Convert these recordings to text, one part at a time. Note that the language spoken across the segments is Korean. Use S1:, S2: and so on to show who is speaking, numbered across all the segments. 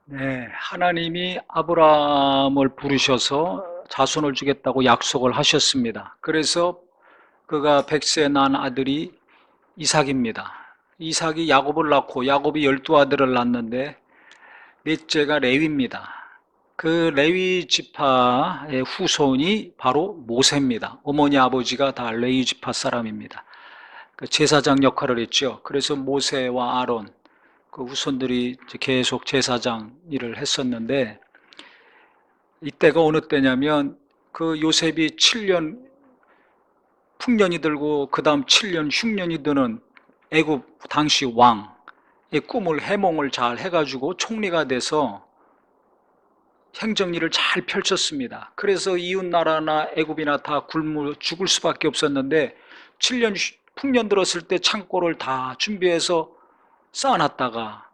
S1: 네, 하나님이 아브라함을 부르셔서 자손을 주겠다고 약속을 하셨습니다. 그래서 그가 100세 난 아들이 이삭입니다. 이삭이 야곱을 낳고 야곱이 12아들을 낳는데 넷째가 레위입니다. 그 레위 지파의 후손이 바로 모세입니다. 어머니 아버지가 다 레위 지파 사람입니다. 그 제사장 역할을 했죠. 그래서 모세와 아론 그 후손들이 계속 제사장 일을 했었는데, 이때가 어느 때냐면 그 요셉이 7년 풍년이 들고 그 다음 7년 흉년이 드는 애굽 당시 왕의 꿈을 해몽을 잘 해가지고 총리가 돼서 행정일을 잘 펼쳤습니다. 그래서 이웃 나라나 애굽이나 다 굶어 죽을 수밖에 없었는데, 7년 풍년 들었을 때 창고를 다 준비해서 쌓아놨다가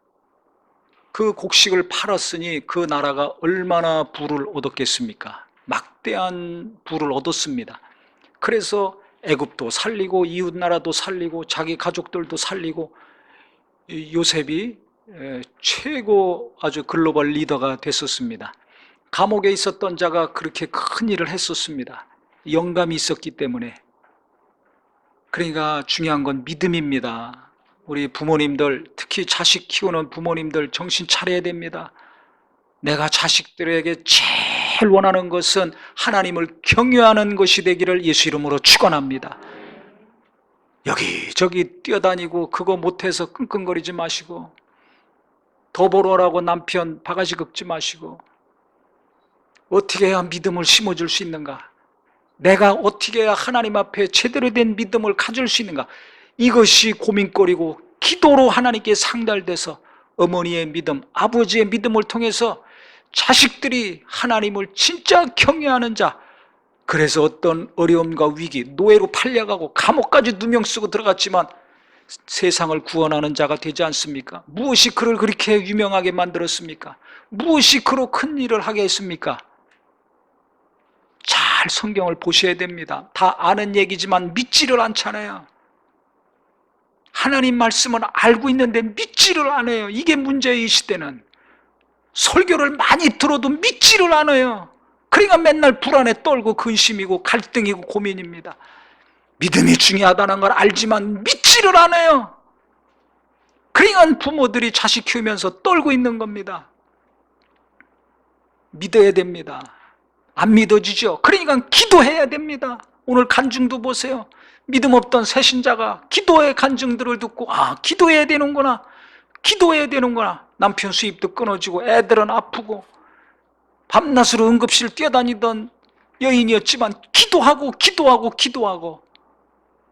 S1: 그 곡식을 팔았으니 그 나라가 얼마나 부를 얻었겠습니까? 막대한 부를 얻었습니다. 그래서 애굽도 살리고 이웃 나라도 살리고 자기 가족들도 살리고, 요셉이 최고 아주 글로벌 리더가 됐었습니다. 감옥에 있었던 자가 그렇게 큰 일을 했었습니다. 영감이 있었기 때문에. 그러니까 중요한 건 믿음입니다. 우리 부모님들, 특히 자식 키우는 부모님들 정신 차려야 됩니다. 내가 자식들에게 제일 원하는 것은 하나님을 경외하는 것이 되기를 예수 이름으로 축원합니다. 여기저기 뛰어다니고 그거 못해서 끙끙거리지 마시고, 더 벌어라고 남편 바가지 긁지 마시고, 어떻게 해야 믿음을 심어줄 수 있는가? 내가 어떻게 해야 하나님 앞에 제대로 된 믿음을 가질 수 있는가? 이것이 고민거리고, 기도로 하나님께 상달돼서 어머니의 믿음, 아버지의 믿음을 통해서 자식들이 하나님을 진짜 경외하는 자, 그래서 어떤 어려움과 위기, 노예로 팔려가고 감옥까지 누명 쓰고 들어갔지만 세상을 구원하는 자가 되지 않습니까? 무엇이 그를 그렇게 유명하게 만들었습니까? 무엇이 그로 큰 일을 하게 했습니까? 잘 성경을 보셔야 됩니다. 다 아는 얘기지만 믿지를 않잖아요. 하나님 말씀은 알고 있는데 믿지를 않아요. 이게 문제예요. 이 시대는 설교를 많이 들어도 믿지를 않아요. 그러니까 맨날 불안에 떨고 근심이고 갈등이고 고민입니다. 믿음이 중요하다는 걸 알지만 믿지를 않아요. 그러니까 부모들이 자식 키우면서 떨고 있는 겁니다. 믿어야 됩니다. 안 믿어지죠? 그러니까 기도해야 됩니다. 오늘 간증도 보세요. 믿음 없던 새신자가 기도의 간증들을 듣고, 아, 기도해야 되는구나, 기도해야 되는구나. 남편 수입도 끊어지고 애들은 아프고 밤낮으로 응급실 뛰어다니던 여인이었지만 기도하고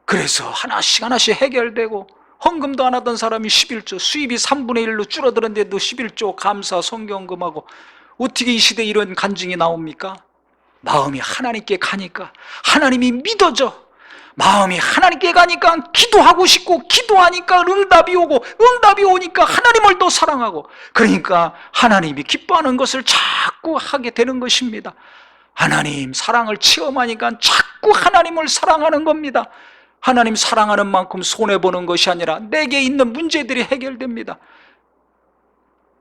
S1: 그래서 하나씩 하나씩 해결되고, 헌금도 안 하던 사람이 11조, 수입이 3분의 1로 줄어들었는데도 11조 감사 성경금하고. 어떻게 이 시대에 이런 간증이 나옵니까? 마음이 하나님께 가니까, 하나님이 믿어져. 마음이 하나님께 가니까 기도하고 싶고, 기도하니까 응답이 오고, 응답이 오니까 하나님을 더 사랑하고, 그러니까 하나님이 기뻐하는 것을 자꾸 하게 되는 것입니다. 하나님 사랑을 체험하니까 자꾸 하나님을 사랑하는 겁니다. 하나님 사랑하는 만큼 손해보는 것이 아니라 내게 있는 문제들이 해결됩니다.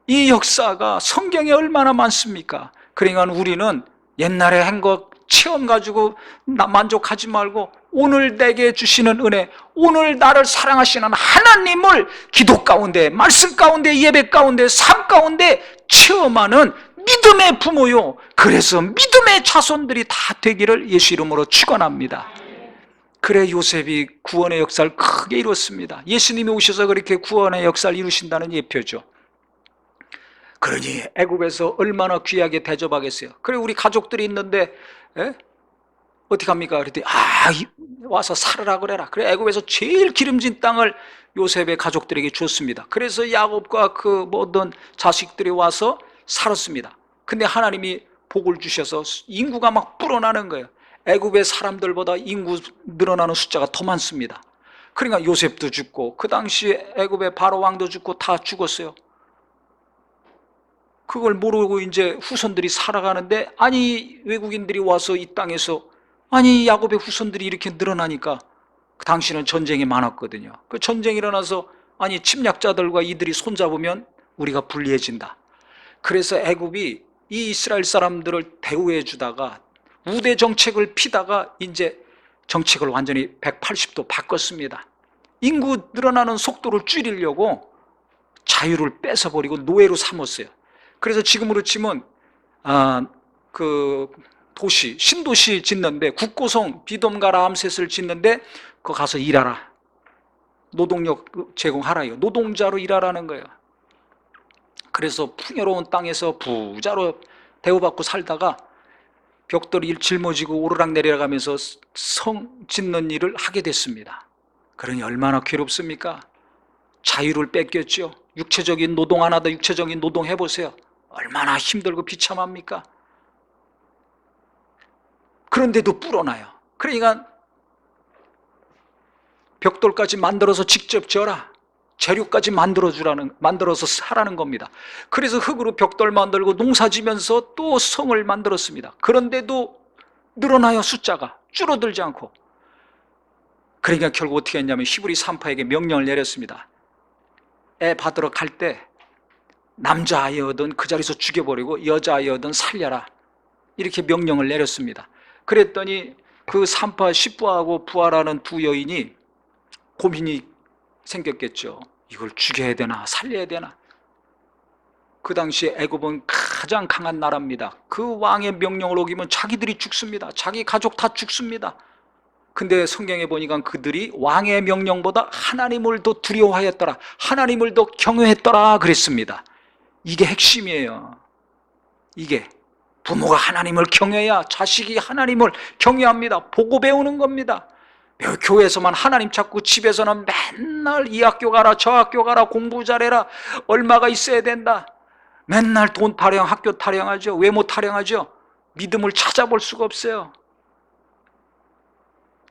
S1: 이 역사가 성경에 얼마나 많습니까? 그러니까 우리는 옛날에 한 것 체험 가지고 만족하지 말고, 오늘 내게 주시는 은혜, 오늘 나를 사랑하시는 하나님을 기도 가운데, 말씀 가운데, 예배 가운데, 삶 가운데 체험하는 믿음의 부모요, 그래서 믿음의 자손들이 다 되기를 예수 이름으로 축원합니다. 그래 요셉이 구원의 역사를 크게 이뤘습니다. 예수님이 오셔서 그렇게 구원의 역사를 이루신다는 예표죠. 그러니 애굽에서 얼마나 귀하게 대접하겠어요. 그래 우리 가족들이 있는데, 어떻게 합니까? 그랬더니 와서 살으라 그래라. 그래 애굽에서 제일 기름진 땅을 요셉의 가족들에게 줬습니다. 그래서 야곱과 그 모든 자식들이 와서 살았습니다. 근데 하나님이 복을 주셔서 인구가 막 불어나는 거예요. 애굽의 사람들보다 인구 늘어나는 숫자가 더 많습니다. 그러니까 요셉도 죽고, 그 당시에 애굽의 바로 왕도 죽고 다 죽었어요. 그걸 모르고 이제 후손들이 살아가는데, 아니 외국인들이 와서 이 땅에서, 아니 야곱의 후손들이 이렇게 늘어나니까, 그 당시는 전쟁이 많았거든요. 그 전쟁이 일어나서 아니 침략자들과 이들이 손잡으면 우리가 불리해진다. 그래서 애굽이 이 이스라엘 사람들을 대우해 주다가 우대 정책을 피다가 이제 정책을 완전히 180도 바꿨습니다. 인구 늘어나는 속도를 줄이려고 자유를 뺏어버리고 노예로 삼았어요. 그래서 지금으로 치면 그 도시, 신도시 짓는데, 국고성 비돔과 람셋을 짓는데 그거 가서 일하라, 노동력 제공하라요. 노동자로 일하라는 거예요. 그래서 풍요로운 땅에서 부자로 대우받고 살다가 벽돌이 짊어지고 오르락내리락 하면서 성 짓는 일을 하게 됐습니다. 그러니 얼마나 괴롭습니까? 자유를 뺏겼죠. 육체적인 노동 안 하다 육체적인 노동 해보세요. 얼마나 힘들고 비참합니까? 그런데도 불어나요. 그러니까 벽돌까지 만들어서 직접 져라, 재료까지 만들어서 사라는 겁니다. 그래서 흙으로 벽돌 만들고 농사지면서 또 성을 만들었습니다. 그런데도 늘어나요. 숫자가 줄어들지 않고. 그러니까 결국 어떻게 했냐면 히브리 산파에게 명령을 내렸습니다. 애 받으러 갈 때 남자아이여든 그 자리에서 죽여버리고 여자아이여든 살려라, 이렇게 명령을 내렸습니다. 그랬더니 그 산파 시부하고 부하라는 두 여인이 고민이 생겼겠죠. 이걸 죽여야 되나 살려야 되나. 그 당시 애굽은 가장 강한 나라입니다. 그 왕의 명령을 어기면 자기들이 죽습니다. 자기 가족 다 죽습니다. 근데 성경에 보니까 그들이 왕의 명령보다 하나님을 더 두려워하였더라, 하나님을 더 경외했더라 그랬습니다. 이게 핵심이에요. 이게 부모가 하나님을 경외해야 자식이 하나님을 경외합니다. 보고 배우는 겁니다. 교회에서만 하나님 찾고 집에서는 맨날 이 학교 가라 저 학교 가라 공부 잘해라 얼마가 있어야 된다, 맨날 돈 타령 학교 타령하죠. 외모 타령하죠. 믿음을 찾아볼 수가 없어요.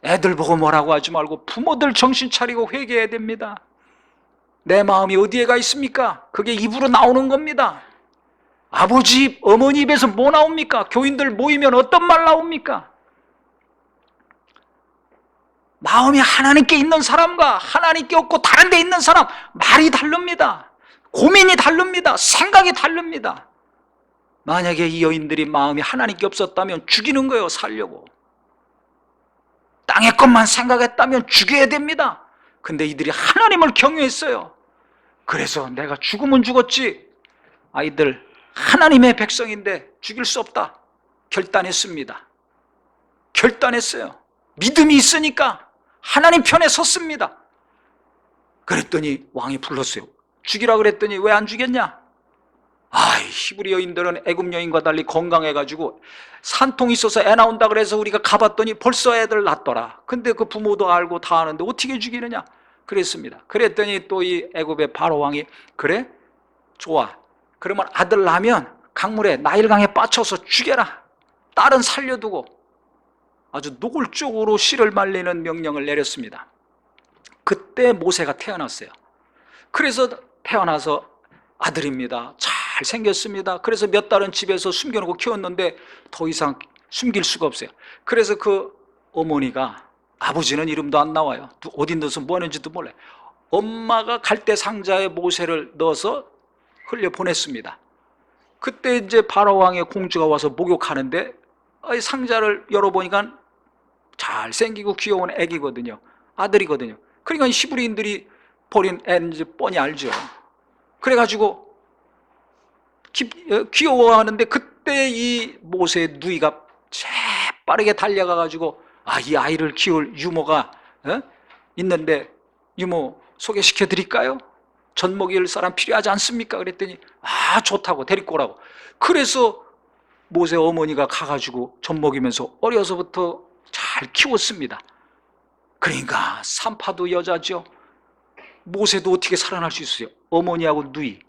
S1: 애들 보고 뭐라고 하지 말고 부모들 정신 차리고 회개해야 됩니다. 내 마음이 어디에 가 있습니까? 그게 입으로 나오는 겁니다. 아버지 입, 어머니 입에서 뭐 나옵니까? 교인들 모이면 어떤 말 나옵니까? 마음이 하나님께 있는 사람과 하나님께 없고 다른 데 있는 사람 말이 다릅니다. 고민이 다릅니다. 생각이 다릅니다. 만약에 이 여인들이 마음이 하나님께 없었다면 죽이는 거예요. 살려고. 땅의 것만 생각했다면 죽여야 됩니다. 근데 이들이 하나님을 경외했어요. 그래서 내가 죽으면 죽었지, 아이들 하나님의 백성인데 죽일 수 없다 결단했습니다. 결단했어요. 믿음이 있으니까 하나님 편에 섰습니다. 그랬더니 왕이 불렀어요. 죽이라 그랬더니 왜 안 죽였냐? 히브리 여인들은 애굽 여인과 달리 건강해가지고 산통이 있어서 애 나온다 그래서 우리가 가봤더니 벌써 애들 낳더라. 근데 그 부모도 알고 다 아는데 어떻게 죽이느냐 그랬습니다. 그랬더니 또 이 애굽의 바로 왕이 그래? 좋아. 그러면 아들 낳으면 강물에 나일강에 빠쳐서 죽여라. 딸은 살려두고. 아주 노골적으로 씨를 말리는 명령을 내렸습니다. 그때 모세가 태어났어요. 그래서 태어나서 아들입니다. 잘 생겼습니다. 그래서 몇 달은 집에서 숨겨놓고 키웠는데 더 이상 숨길 수가 없어요. 그래서 그 어머니가, 아버지는 이름도 안 나와요. 어디 넣어서 뭐 하는지도 몰라요. 엄마가 갈대 상자에 모세를 넣어서 흘려 보냈습니다. 그때 이제 바로 왕의 공주가 와서 목욕하는데 상자를 열어보니까 잘생기고 귀여운 애기거든요. 아들이거든요. 그러니까 히브리인들이 버린 애인지 뻔히 알죠. 그래가지고 귀여워하는데 그때 이 모세의 누이가 재빠르게 달려가가지고 이 아이를 키울 유모가 있는데 유모 소개시켜 드릴까요? 젖 먹일 사람 필요하지 않습니까? 그랬더니 좋다고 데리고 오라고. 그래서 모세 어머니가 가가지고 젖 먹이면서 어려서부터 잘 키웠습니다. 그러니까 산파도 여자죠. 모세도 어떻게 살아날 수 있어요? 어머니하고 누이,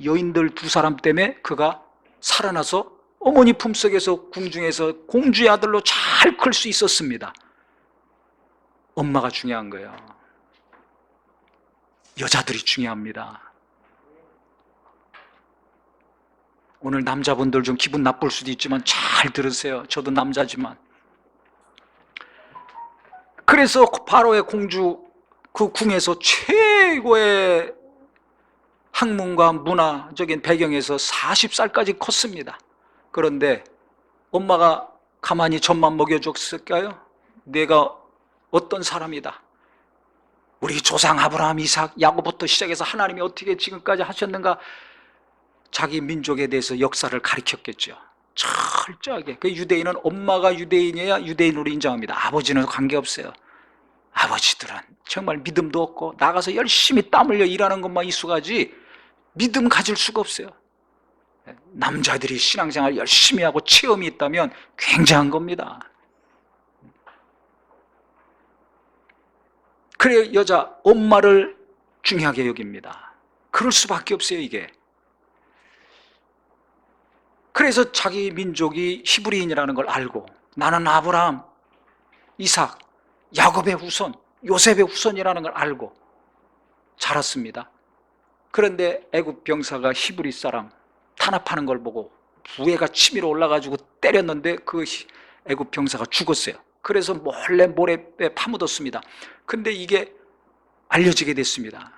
S1: 여인들 두 사람 때문에 그가 살아나서 어머니 품속에서 궁중에서 공주의 아들로 잘 클 수 있었습니다. 엄마가 중요한 거예요. 여자들이 중요합니다. 오늘 남자분들 좀 기분 나쁠 수도 있지만 잘 들으세요. 저도 남자지만. 그래서 바로의 공주 그 궁에서 최고의 학문과 문화적인 배경에서 40살까지 컸습니다. 그런데 엄마가 가만히 젖만 먹여줬을까요? 내가 어떤 사람이다, 우리 조상 아브라함, 이삭, 야곱부터 시작해서 하나님이 어떻게 지금까지 하셨는가, 자기 민족에 대해서 역사를 가르쳤겠죠. 철저하게. 그 유대인은 엄마가 유대인이어야 유대인으로 인정합니다. 아버지는 관계없어요. 아버지들은 정말 믿음도 없고 나가서 열심히 땀 흘려 일하는 것만 익숙하지 믿음 가질 수가 없어요. 남자들이 신앙생활 열심히 하고 체험이 있다면 굉장한 겁니다. 그래야 여자 엄마를 중요하게 여깁니다. 그럴 수밖에 없어요, 이게. 그래서 자기 민족이 히브리인이라는 걸 알고 나는 아브라함, 이삭, 야곱의 후손, 요셉의 후손이라는 걸 알고 자랐습니다. 그런데 애굽 병사가 히브리 사람 탄압하는 걸 보고 부해가 치밀어 올라가지고 때렸는데 그 애굽 병사가 죽었어요. 그래서 몰래 모래에 파묻었습니다. 근데 이게 알려지게 됐습니다.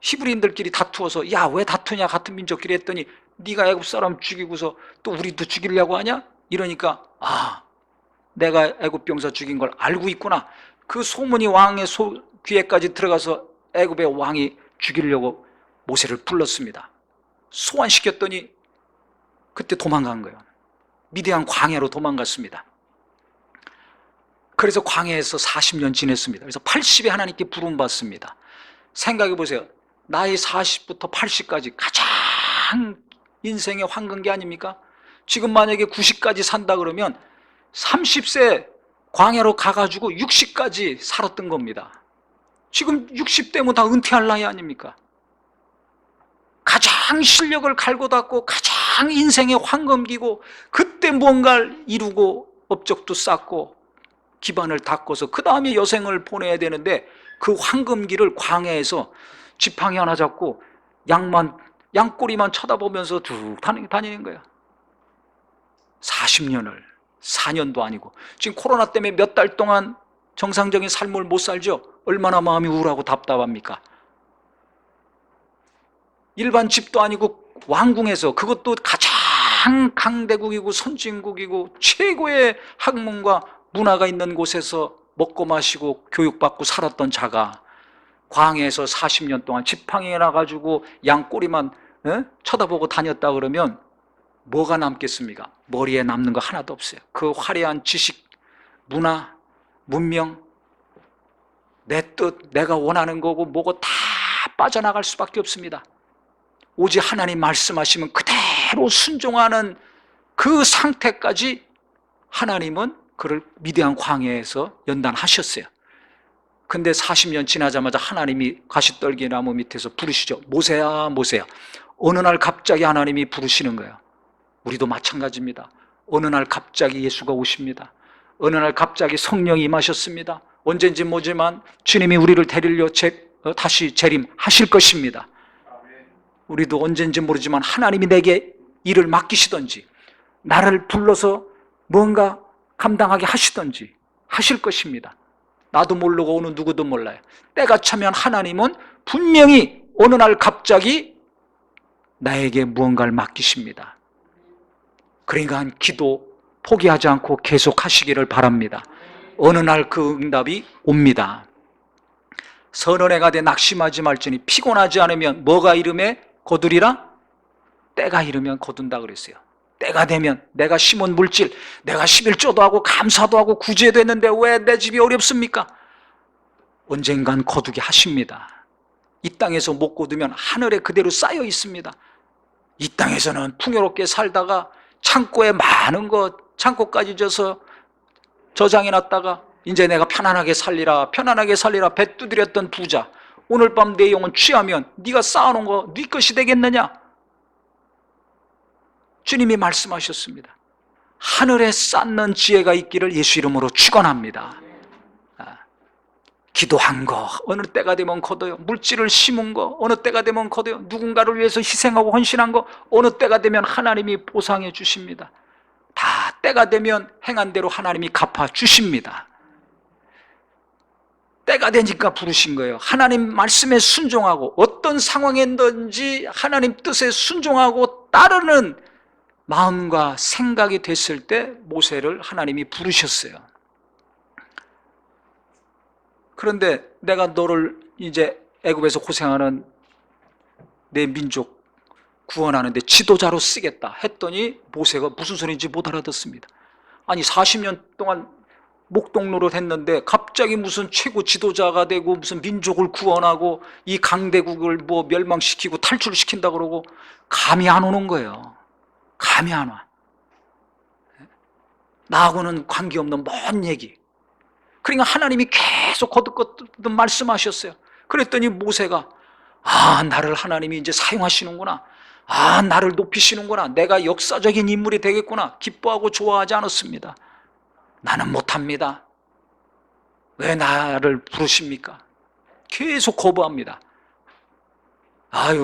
S1: 히브리인들끼리 다투어서 야, 왜 다투냐 같은 민족끼리 했더니 네가 애굽 사람 죽이고서 또 우리도 죽이려고 하냐? 이러니까 아, 내가 애굽 병사 죽인 걸 알고 있구나. 그 소문이 왕의 귀에까지 들어가서 애굽의 왕이 죽이려고 모세를 불렀습니다. 소환시켰더니 그때 도망간 거예요. 미디안 광야로 도망갔습니다. 그래서 광야에서 40년 지냈습니다. 그래서 80에 하나님께 부름받습니다. 생각해 보세요. 나이 40부터 80까지 가장 인생의 황금기 아닙니까? 지금 만약에 90까지 산다 그러면 30세 광야로 가가지고 60까지 살았던 겁니다. 지금 60대면 다 은퇴할 나이 아닙니까? 가장 실력을 갈고 닦고 가장 인생의 황금기고 그때 무언가를 이루고 업적도 쌓고 기반을 닦아서 그 다음에 여생을 보내야 되는데 그 황금기를 광야에서 지팡이 하나 잡고 양꼬리만 쳐다보면서 쭉 다니는 거야. 40년을 4년도 아니고 지금 코로나 때문에 몇 달 동안 정상적인 삶을 못 살죠. 얼마나 마음이 우울하고 답답합니까? 일반 집도 아니고 왕궁에서, 그것도 가장 강대국이고 선진국이고 최고의 학문과 문화가 있는 곳에서 먹고 마시고 교육받고 살았던 자가 광야에서 40년 동안 지팡이에 나가지고 양꼬리만 쳐다보고 다녔다 그러면 뭐가 남겠습니까? 머리에 남는 거 하나도 없어요. 그 화려한 지식, 문화, 문명, 내 뜻, 내가 원하는 거고 뭐고 다 빠져나갈 수밖에 없습니다. 오직 하나님 말씀하시면 그대로 순종하는 그 상태까지 하나님은 그를 미디안 광야에서 연단하셨어요. 근데 40년 지나자마자 하나님이 가시떨기 나무 밑에서 부르시죠. 모세야, 모세야. 어느 날 갑자기 하나님이 부르시는 거예요. 우리도 마찬가지입니다. 어느 날 갑자기 예수가 오십니다. 어느 날 갑자기 성령이 임하셨습니다. 언젠지 모르지만 주님이 우리를 데리려 다시 재림하실 것입니다. 우리도 언젠지 모르지만 하나님이 내게 일을 맡기시든지 나를 불러서 뭔가 감당하게 하시든지 하실 것입니다. 나도 모르고 어느 누구도 몰라요. 때가 차면 하나님은 분명히 어느 날 갑자기 나에게 무언가를 맡기십니다. 그러니까 기도 포기하지 않고 계속 하시기를 바랍니다. 어느 날 그 응답이 옵니다. 선언의 가되 낙심하지 말지니 피곤하지 않으면 뭐가 이름에 거두리라? 때가 이르면 거둔다 그랬어요. 때가 되면 내가 심은 물질, 내가 11조도 하고 감사도 하고 구제도 했는데 왜 내 집이 어렵습니까? 언젠간 거두게 하십니다. 이 땅에서 못 거두면 하늘에 그대로 쌓여 있습니다. 이 땅에서는 풍요롭게 살다가 창고에 많은 것 창고까지 져서 저장해 놨다가 이제 내가 편안하게 살리라 배 두드렸던 부자, 오늘 밤 내 영혼 취하면 네가 쌓아놓은 거 네 것이 되겠느냐? 주님이 말씀하셨습니다. 하늘에 쌓는 지혜가 있기를 예수 이름으로 축원합니다. 기도한 거 어느 때가 되면 거둬요. 물질을 심은 거 어느 때가 되면 거둬요. 누군가를 위해서 희생하고 헌신한 거 어느 때가 되면 하나님이 보상해 주십니다. 다 때가 되면 행한 대로 하나님이 갚아 주십니다. 때가 되니까 부르신 거예요. 하나님 말씀에 순종하고 어떤 상황이든지 하나님 뜻에 순종하고 따르는 마음과 생각이 됐을 때 모세를 하나님이 부르셨어요. 그런데 내가 너를 이제 애굽에서 고생하는 내 민족 구원하는데 지도자로 쓰겠다 했더니 모세가 무슨 소리인지 못 알아듣습니다. 아니 40년 동안 목동노릇 했는데 갑자기 무슨 최고 지도자가 되고 무슨 민족을 구원하고 이 강대국을 뭐 멸망시키고 탈출시킨다 그러고 감이 안 오는 거예요. 감이 안 와. 나하고는 관계없는 먼 얘기. 그러니까 하나님이 계속 거듭거듭 말씀하셨어요. 그랬더니 모세가 나를 하나님이 이제 사용하시는구나. 나를 높이시는구나. 내가 역사적인 인물이 되겠구나. 기뻐하고 좋아하지 않았습니다. 나는 못합니다. 왜 나를 부르십니까? 계속 거부합니다.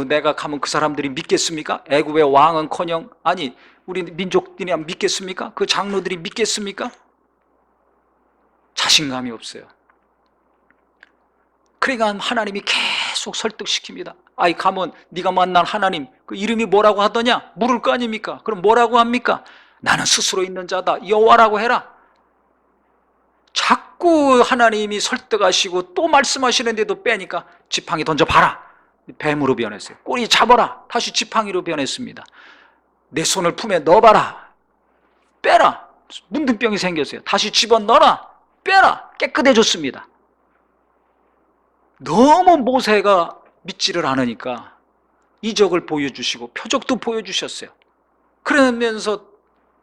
S1: 내가 가면 그 사람들이 믿겠습니까? 애굽의 왕은커녕 아니 우리 민족들이 믿겠습니까? 그 장로들이 믿겠습니까? 자신감이 없어요. 그러니까 하나님이 계속 설득시킵니다. 가면 네가 만난 하나님 그 이름이 뭐라고 하더냐? 물을 거 아닙니까? 그럼 뭐라고 합니까? 나는 스스로 있는 자다. 여호와라고 해라. 자꾸 하나님이 설득하시고 또 말씀하시는데도 빼니까 지팡이 던져봐라. 뱀으로 변했어요. 꼬리 잡아라. 다시 지팡이로 변했습니다. 내 손을 품에 넣어봐라. 빼라. 문둥병이 생겼어요. 다시 집어넣어라. 빼라. 깨끗해졌습니다. 너무 모세가 믿지를 않으니까 이적을 보여주시고 표적도 보여주셨어요. 그러면서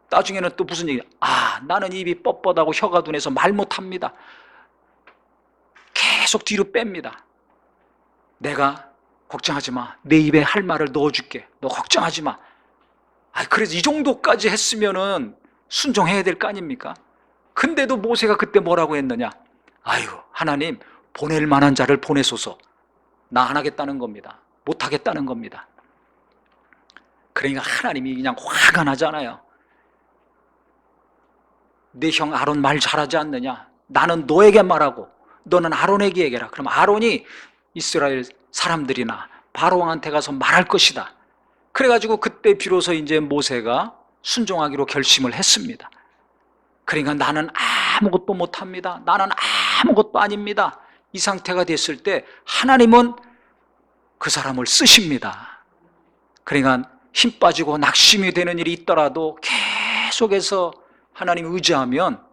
S1: 나중에는 또 무슨 얘기냐? 나는 입이 뻣뻣하고 혀가 둔해서 말 못합니다. 계속 뒤로 뺍니다. 내가 걱정하지 마. 내 입에 할 말을 넣어줄게. 너 걱정하지 마. 그래서 이 정도까지 했으면은 순종해야 될 거 아닙니까? 근데도 모세가 그때 뭐라고 했느냐? 하나님 보낼 만한 자를 보내소서. 나 안 하겠다는 겁니다. 못 하겠다는 겁니다. 그러니까 하나님이 그냥 화가 나잖아요. 내 형 아론 말 잘하지 않느냐? 나는 너에게 말하고 너는 아론에게 얘기해라. 그럼 아론이 이스라엘 사람들이나 바로왕한테 가서 말할 것이다. 그래가지고 그때 비로소 이제 모세가 순종하기로 결심을 했습니다. 그러니까 나는 아무것도 못합니다. 나는 아무것도 아닙니다. 이 상태가 됐을 때 하나님은 그 사람을 쓰십니다. 그러니까 힘 빠지고 낙심이 되는 일이 있더라도 계속해서 하나님 의지하면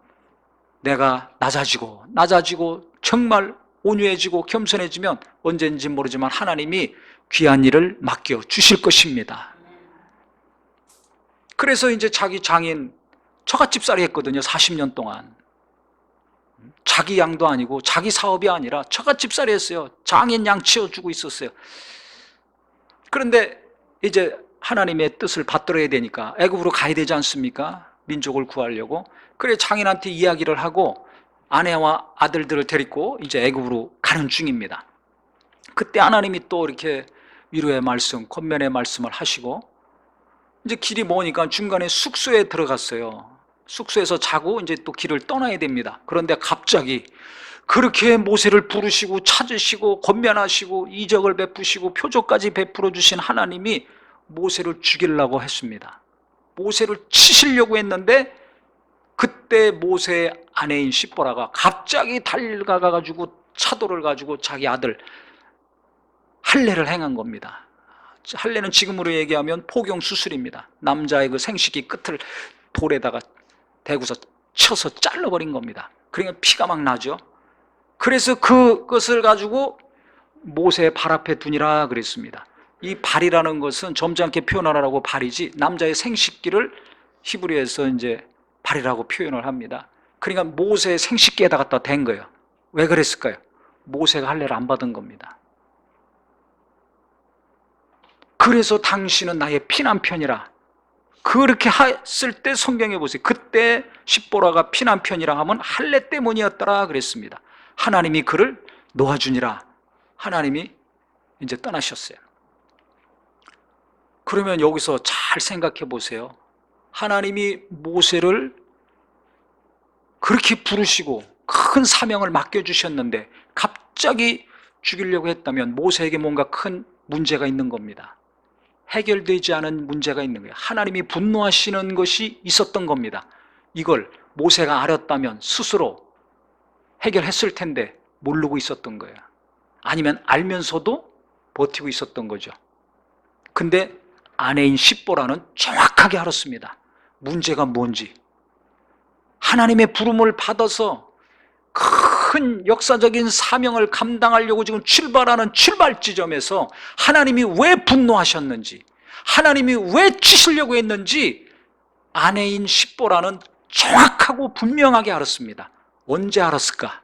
S1: 내가 낮아지고 정말 온유해지고 겸손해지면 언제인지 모르지만 하나님이 귀한 일을 맡겨 주실 것입니다. 그래서 이제 자기 장인 처갓집살이 했거든요. 40년 동안. 자기 양도 아니고 자기 사업이 아니라 처갓집살이 했어요. 장인 양 치워주고 있었어요. 그런데 이제 하나님의 뜻을 받들어야 되니까 애굽으로 가야 되지 않습니까? 민족을 구하려고. 그래 장인한테 이야기를 하고 아내와 아들들을 데리고 이제 애굽으로 가는 중입니다. 그때 하나님이 또 이렇게 위로의 말씀, 권면의 말씀을 하시고 이제 길이 머니까 중간에 숙소에 들어갔어요. 숙소에서 자고 이제 또 길을 떠나야 됩니다. 그런데 갑자기 그렇게 모세를 부르시고 찾으시고 권면하시고 이적을 베푸시고 표적까지 베풀어 주신 하나님이 모세를 죽이려고 했습니다. 모세를 치시려고 했는데 그때 모세의 아내인 십보라가 갑자기 달려가가지고 차도를 가지고 자기 아들 할례를 행한 겁니다. 할례는 지금으로 얘기하면 포경 수술입니다. 남자의 그 생식기 끝을 돌에다가 대고서 쳐서 잘라버린 겁니다. 그러니까 피가 막 나죠. 그래서 그것을 가지고 모세의 발 앞에 두니라 그랬습니다. 이 발이라는 것은 점잖게 표현하라고 발이지 남자의 생식기를 히브리어에서 이제 발이라고 표현을 합니다. 그러니까 모세의 생식기에다 갖다 댄 거예요. 왜 그랬을까요? 모세가 할례를 안 받은 겁니다. 그래서 당신은 나의 피난편이라. 그렇게 했을 때 성경에 보세요. 그때 십보라가 피난편이라 하면 할례 때문이었더라 그랬습니다. 하나님이 그를 놓아주니라. 하나님이 이제 떠나셨어요. 그러면 여기서 잘 생각해 보세요. 하나님이 모세를 그렇게 부르시고 큰 사명을 맡겨주셨는데 갑자기 죽이려고 했다면 모세에게 뭔가 큰 문제가 있는 겁니다. 해결되지 않은 문제가 있는 거예요. 하나님이 분노하시는 것이 있었던 겁니다. 이걸 모세가 알았다면 스스로 해결했을 텐데 모르고 있었던 거예요. 아니면 알면서도 버티고 있었던 거죠. 근데 아내인 십보라는 정확하게 알았습니다. 문제가 뭔지. 하나님의 부름을 받아서 큰 역사적인 사명을 감당하려고 지금 출발하는 출발 지점에서 하나님이 왜 분노하셨는지, 하나님이 왜 치시려고 했는지 아내인 십보라는 정확하고 분명하게 알았습니다. 언제 알았을까?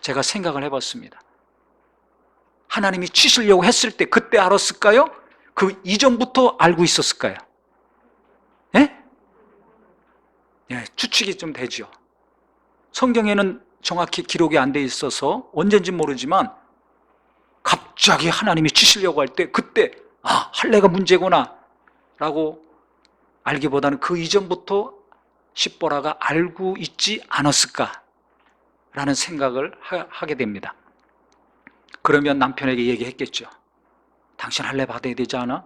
S1: 제가 생각을 해봤습니다. 하나님이 치시려고 했을 때 그때 알았을까요? 그 이전부터 알고 있었을까요? 예? 예, 추측이 좀 되죠. 성경에는 정확히 기록이 안 돼 있어서 언젠지 모르지만 갑자기 하나님이 치시려고 할 때 그때 할례가 문제구나 라고 알기보다는 그 이전부터 십보라가 알고 있지 않았을까 라는 생각을 하게 됩니다. 그러면 남편에게 얘기했겠죠. 당신 할례 받아야 되지 않아?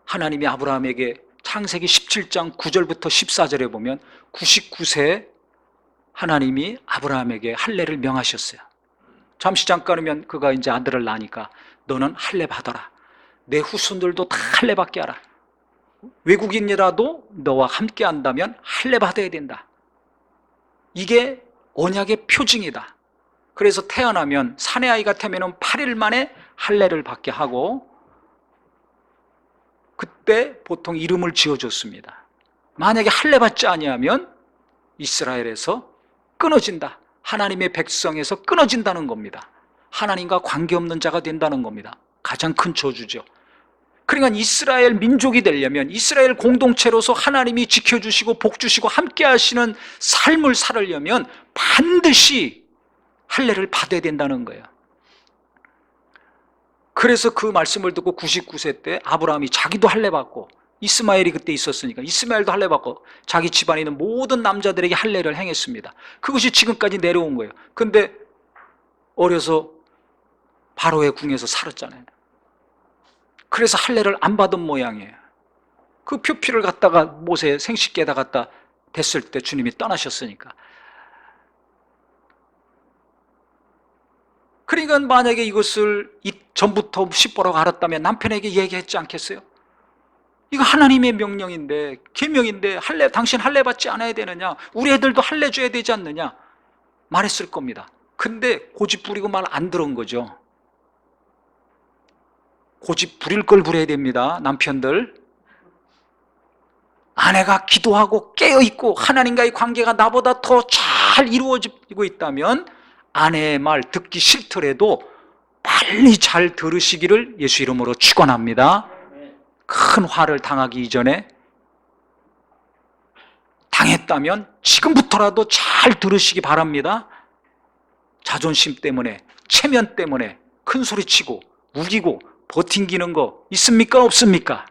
S1: 하나님이 아브라함에게 창세기 17장 9절부터 14절에 보면 99세에 하나님이 아브라함에게 할례를 명하셨어요. 잠시 잠깐이면 그가 이제 아들을 낳으니까 너는 할례 받아라. 내 후손들도 다 할례 받게 하라. 외국인이라도 너와 함께 한다면 할례 받아야 된다. 이게 언약의 표징이다. 그래서 태어나면 사내아이가 태어나면 8일 만에 할례를 받게 하고 그때 보통 이름을 지어줬습니다. 만약에 할례 받지 아니하면 이스라엘에서 끊어진다. 하나님의 백성에서 끊어진다는 겁니다. 하나님과 관계없는 자가 된다는 겁니다. 가장 큰 저주죠. 그러니까 이스라엘 민족이 되려면 이스라엘 공동체로서 하나님이 지켜주시고 복주시고 함께 하시는 삶을 살으려면 반드시 할례를 받아야 된다는 거예요. 그래서 그 말씀을 듣고 99세 때 아브라함이 자기도 할례 받고 이스마엘이 그때 있었으니까 이스마엘도 할례 받고 자기 집안에 있는 모든 남자들에게 할례를 행했습니다. 그것이 지금까지 내려온 거예요. 근데 어려서 바로의 궁에서 살았잖아요. 그래서 할례를 안 받은 모양이에요. 그 표피를 갖다가 모세 생식기에다 갖다 댔을 때 주님이 떠나셨으니까. 그러니까 만약에 이것을 전부터 십보라고 알았다면 남편에게 얘기했지 않겠어요? 이거 하나님의 명령인데 계명인데 당신 할례 받지 않아야 되느냐? 우리 애들도 할례 줘야 되지 않느냐? 말했을 겁니다. 근데 고집 부리고 말 안 들은 거죠. 고집 부릴 걸 부려야 됩니다. 남편들. 아내가 기도하고 깨어있고 하나님과의 관계가 나보다 더 잘 이루어지고 있다면 아내의 말 듣기 싫더라도 빨리 잘 들으시기를 예수 이름으로 축원합니다. 큰 화를 당하기 이전에 당했다면 지금부터라도 잘 들으시기 바랍니다. 자존심 때문에 체면 때문에 큰 소리치고 우기고 버팅기는 거 있습니까? 없습니까?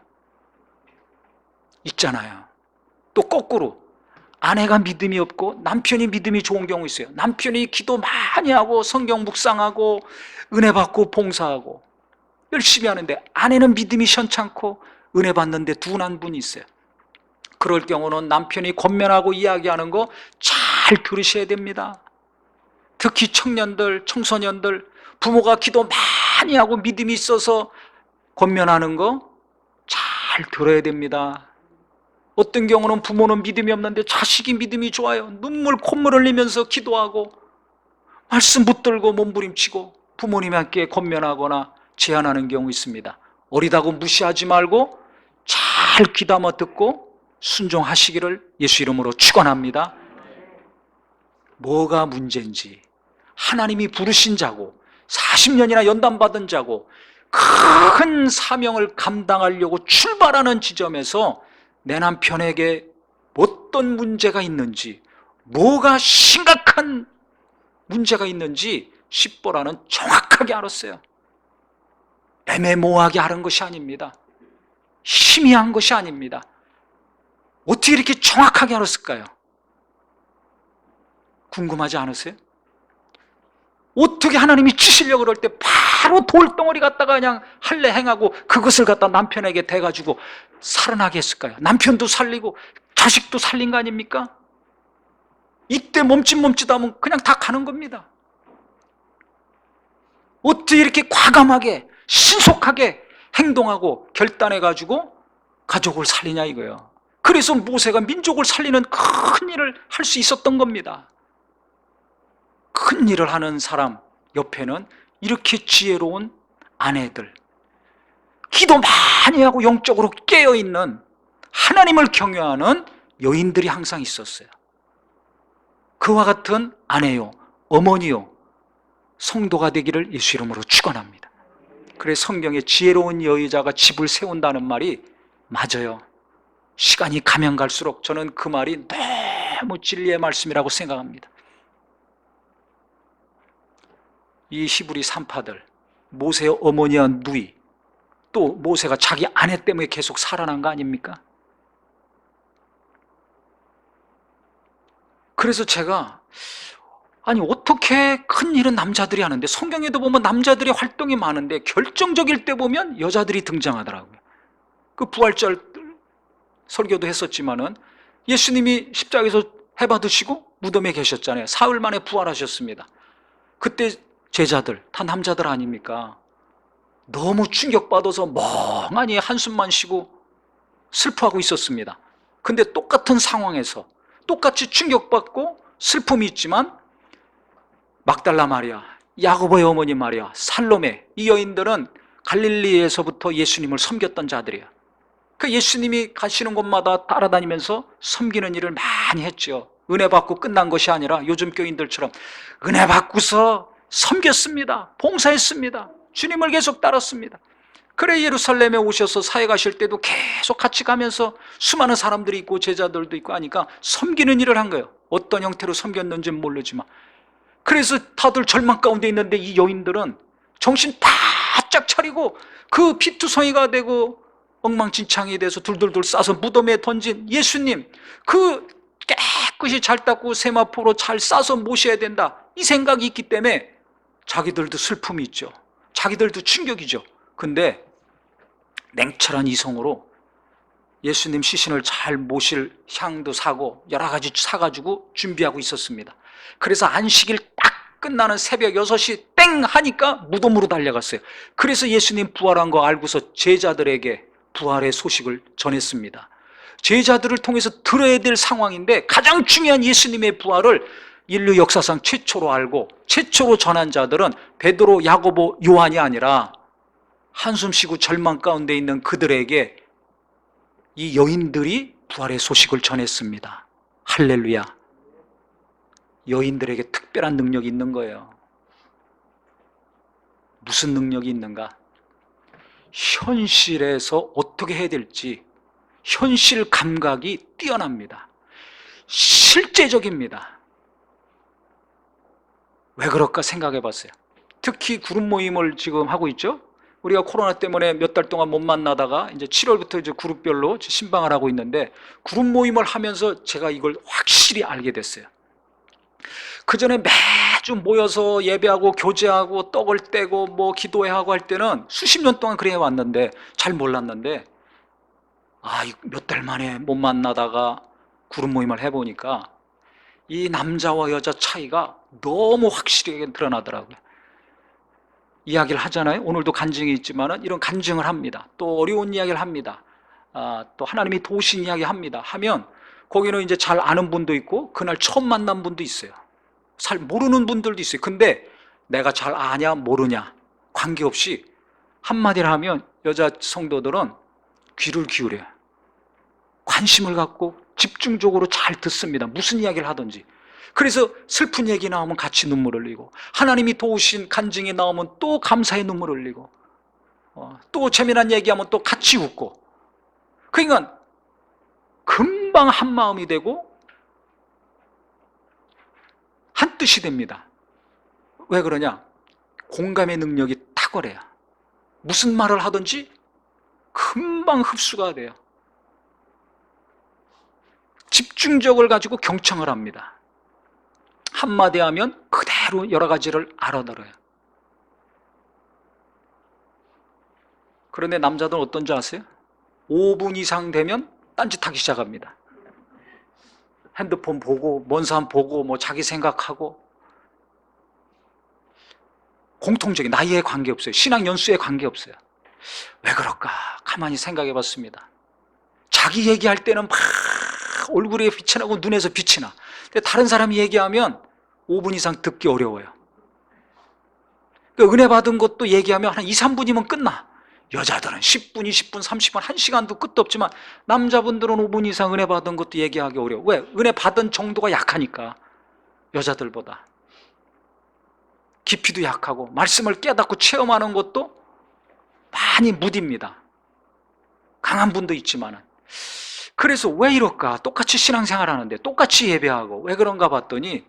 S1: 있잖아요. 또 거꾸로 아내가 믿음이 없고 남편이 믿음이 좋은 경우 있어요. 남편이 기도 많이 하고 성경 묵상하고 은혜 받고 봉사하고 열심히 하는데 아내는 믿음이 현찮고 은혜 받는데 둔한 분이 있어요. 그럴 경우는 남편이 권면하고 이야기하는 거 잘 들으셔야 됩니다. 특히 청년들, 청소년들, 부모가 기도 많이 하고 믿음이 있어서 권면하는 거 잘 들어야 됩니다. 어떤 경우는 부모는 믿음이 없는데 자식이 믿음이 좋아요. 눈물 콧물 흘리면서 기도하고 말씀 붙들고 몸부림치고 부모님께 권면하거나 제안하는 경우 있습니다. 어리다고 무시하지 말고 잘 귀담아 듣고 순종하시기를 예수 이름으로 축원합니다. 뭐가 문제인지, 하나님이 부르신 자고 40년이나 연단받은 자고 큰 사명을 감당하려고 출발하는 지점에서 내 남편에게 어떤 문제가 있는지, 뭐가 심각한 문제가 있는지 십보라는 정확하게 알았어요. 애매모호하게 아는 것이 아닙니다. 희미한 것이 아닙니다. 어떻게 이렇게 정확하게 알았을까요? 궁금하지 않으세요? 어떻게 하나님이 치시려고 그럴 때 바로 돌덩어리 갖다가 그냥 할례 행하고 그것을 갖다 남편에게 대가지고 살아나게 했을까요? 남편도 살리고 자식도 살린 거 아닙니까? 이때 몸짓하면 그냥 다 가는 겁니다. 어떻게 이렇게 과감하게 신속하게 행동하고 결단해가지고 가족을 살리냐 이거예요. 그래서 모세가 민족을 살리는 큰 일을 할 수 있었던 겁니다. 큰 일을 하는 사람 옆에는 이렇게 지혜로운 아내들, 기도 많이 하고 영적으로 깨어있는 하나님을 경외하는 여인들이 항상 있었어요. 그와 같은 아내요, 어머니요, 성도가 되기를 예수 이름으로 축원합니다. 그래서 성경에 지혜로운 여자가 집을 세운다는 말이 맞아요. 시간이 가면 갈수록 저는 그 말이 너무 진리의 말씀이라고 생각합니다. 이 히브리 산파들, 모세의 어머니와 누이, 또 모세가 자기 아내 때문에 계속 살아난 거 아닙니까? 그래서 제가 아니 어떻게 큰 일은 남자들이 하는데 성경에도 보면 남자들의 활동이 많은데 결정적일 때 보면 여자들이 등장하더라고요. 그 부활절 설교도 했었지만은 예수님이 십자가에서 해받으시고 무덤에 계셨잖아요. 사흘 만에 부활하셨습니다. 그때 제자들 다 남자들 아닙니까? 너무 충격받아서 멍하니 한숨만 쉬고 슬퍼하고 있었습니다. 근데 똑같은 상황에서 똑같이 충격받고 슬픔이 있지만 막달라 마리아, 야고보의 어머니 마리아, 살로메, 이 여인들은 갈릴리에서부터 예수님을 섬겼던 자들이에요. 그 예수님이 가시는 곳마다 따라다니면서 섬기는 일을 많이 했죠. 은혜 받고 끝난 것이 아니라 요즘 교인들처럼 은혜 받고서 섬겼습니다. 봉사했습니다. 주님을 계속 따랐습니다. 그래 예루살렘에 오셔서 사회 가실 때도 계속 같이 가면서 수많은 사람들이 있고 제자들도 있고 하니까 섬기는 일을 한 거예요. 어떤 형태로 섬겼는지는 모르지만. 그래서 다들 절망 가운데 있는데 이 여인들은 정신 바짝 차리고 그 피투성이가 되고 엉망진창이 돼서 둘둘둘 싸서 무덤에 던진 예수님, 그 깨끗이 잘 닦고 세마포로 잘 싸서 모셔야 된다, 이 생각이 있기 때문에 자기들도 슬픔이 있죠. 자기들도 충격이죠. 근데 냉철한 이성으로 예수님 시신을 잘 모실 향도 사고 여러 가지 사가지고 준비하고 있었습니다. 그래서 안식일 딱 끝나는 새벽 6시 땡 하니까 무덤으로 달려갔어요. 그래서 예수님 부활한 거 알고서 제자들에게 부활의 소식을 전했습니다. 제자들을 통해서 들어야 될 상황인데 가장 중요한 예수님의 부활을 인류 역사상 최초로 알고 최초로 전한 자들은 베드로, 야고보, 요한이 아니라 한숨 쉬고 절망 가운데 있는 그들에게 이 여인들이 부활의 소식을 전했습니다. 할렐루야. 여인들에게 특별한 능력이 있는 거예요. 무슨 능력이 있는가? 현실에서 어떻게 해야 될지 현실 감각이 뛰어납니다. 실제적입니다. 왜 그럴까 생각해 봤어요. 특히 그룹 모임을 지금 하고 있죠. 우리가 코로나 때문에 몇 달 동안 못 만나다가 이제 7월부터 이제 그룹별로 신방을 하고 있는데 그룹 모임을 하면서 제가 이걸 확실히 알게 됐어요. 그 전에 매주 모여서 예배하고 교제하고 떡을 떼고 뭐 기도회하고 할 때는 수십 년 동안 그래 왔는데 잘 몰랐는데 몇 달 만에 못 만나다가 그룹 모임을 해보니까 이 남자와 여자 차이가 너무 확실하게 드러나더라고요. 이야기를 하잖아요. 오늘도 간증이 있지만 이런 간증을 합니다. 또 어려운 이야기를 합니다. 또 하나님이 도우신 이야기 합니다. 하면 거기는 이제 잘 아는 분도 있고 그날 처음 만난 분도 있어요. 잘 모르는 분들도 있어요. 근데 내가 잘 아냐 모르냐 관계없이 한마디를 하면 여자 성도들은 귀를 기울여요. 관심을 갖고 집중적으로 잘 듣습니다. 무슨 이야기를 하든지. 그래서 슬픈 얘기 나오면 같이 눈물 흘리고 하나님이 도우신 간증이 나오면 또 감사의 눈물 흘리고 또 재미난 얘기하면 또 같이 웃고. 그러니까 금방 한 마음이 되고 한 뜻이 됩니다. 왜 그러냐? 공감의 능력이 탁월해요. 무슨 말을 하든지 금방 흡수가 돼요. 집중력을 가지고 경청을 합니다. 한마디 하면 그대로 여러 가지를 알아들어요. 그런데 남자들은 어떤 줄 아세요? 5분 이상 되면 딴짓하기 시작합니다. 핸드폰 보고 먼 사람 보고 뭐 자기 생각하고, 공통적인 나이에 관계없어요. 신앙 연수에 관계없어요. 왜 그럴까? 가만히 생각해 봤습니다. 자기 얘기할 때는 막 얼굴에 빛이 나고 눈에서 빛이 나. 근데 다른 사람이 얘기하면 5분 이상 듣기 어려워요. 은혜 받은 것도 얘기하면 한 2, 3분이면 끝나. 여자들은 10분, 20분, 30분, 1시간도 끝도 없지만 남자분들은 5분 이상 은혜 받은 것도 얘기하기 어려워. 왜? 은혜 받은 정도가 약하니까. 여자들보다 깊이도 약하고 말씀을 깨닫고 체험하는 것도 많이 무딥니다. 강한 분도 있지만은. 그래서 왜 이럴까? 똑같이 신앙생활 하는데 똑같이 예배하고 왜 그런가 봤더니,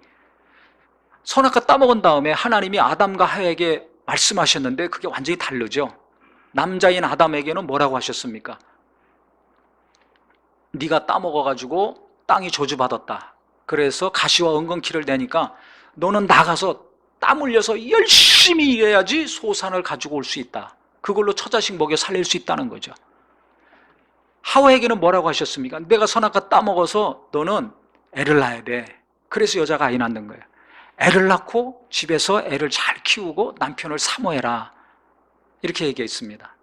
S1: 선악과 따먹은 다음에 하나님이 아담과 하와에게 말씀하셨는데 그게 완전히 다르죠. 남자인 아담에게는 뭐라고 하셨습니까? 네가 따먹어가지고 땅이 저주받았다. 그래서 가시와 은근키를 내니까 너는 나가서 땀 흘려서 열심히 일해야지 소산을 가지고 올 수 있다. 그걸로 처자식 먹여 살릴 수 있다는 거죠. 하와에게는 뭐라고 하셨습니까? 내가 선악과 따먹어서 너는 애를 낳아야 돼. 그래서 여자가 아이 낳는 거예요. 애를 낳고 집에서 애를 잘 키우고 남편을 사모해라. 이렇게 얘기했습니다.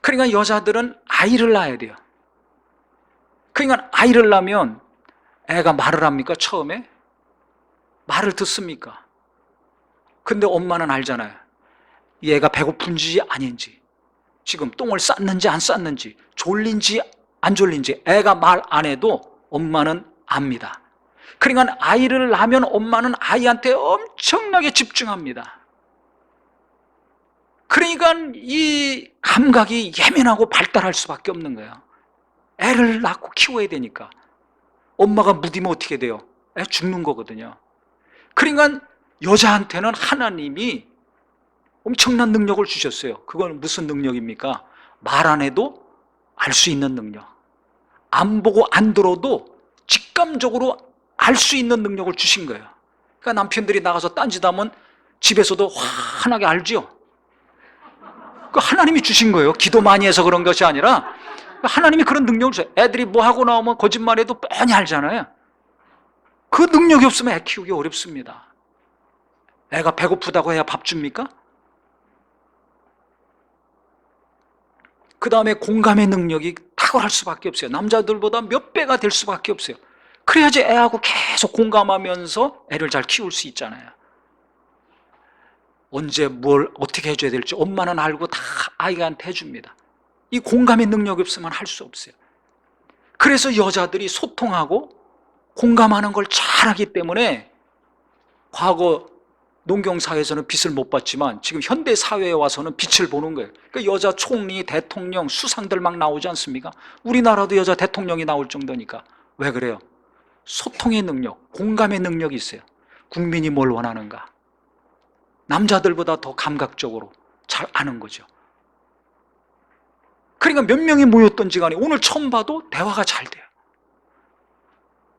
S1: 그러니까 여자들은 아이를 낳아야 돼요. 그러니까 아이를 낳으면 애가 말을 합니까? 처음에? 말을 듣습니까? 근데 엄마는 알잖아요. 얘가 배고픈지 아닌지, 지금 똥을 쌌는지 안 쌌는지, 졸린지 안 졸린지 애가 말 안 해도 엄마는 압니다. 그러니까 아이를 낳으면 엄마는 아이한테 엄청나게 집중합니다. 그러니까 이 감각이 예민하고 발달할 수밖에 없는 거예요. 애를 낳고 키워야 되니까. 엄마가 무디면 어떻게 돼요? 애 죽는 거거든요. 그러니까 여자한테는 하나님이 엄청난 능력을 주셨어요. 그건 무슨 능력입니까? 말 안 해도 알 수 있는 능력. 안 보고 안 들어도 직감적으로 알 수 있는 능력을 주신 거예요. 그러니까 남편들이 나가서 딴짓하면 집에서도 환하게 알죠. 그 하나님이 주신 거예요. 기도 많이 해서 그런 것이 아니라 하나님이 그런 능력을 주세요. 애들이 뭐 하고 나오면 거짓말해도 뻔히 알잖아요. 그 능력이 없으면 애 키우기 어렵습니다. 애가 배고프다고 해야 밥 줍니까? 그 다음에 공감의 능력이 탁월할 수밖에 없어요. 남자들보다 몇 배가 될 수밖에 없어요. 그래야지 애하고 계속 공감하면서 애를 잘 키울 수 있잖아요. 언제 뭘 어떻게 해줘야 될지 엄마는 알고 다 아이한테 해줍니다. 이 공감의 능력이 없으면 할 수 없어요. 그래서 여자들이 소통하고 공감하는 걸 잘하기 때문에 과거 농경사회에서는 빛을 못 봤지만 지금 현대사회에 와서는 빛을 보는 거예요. 그러니까 여자 총리, 대통령, 수상들 막 나오지 않습니까? 우리나라도 여자 대통령이 나올 정도니까. 왜 그래요? 소통의 능력, 공감의 능력이 있어요. 국민이 뭘 원하는가. 남자들보다 더 감각적으로 잘 아는 거죠. 그러니까 몇 명이 모였던지 간에 오늘 처음 봐도 대화가 잘 돼요.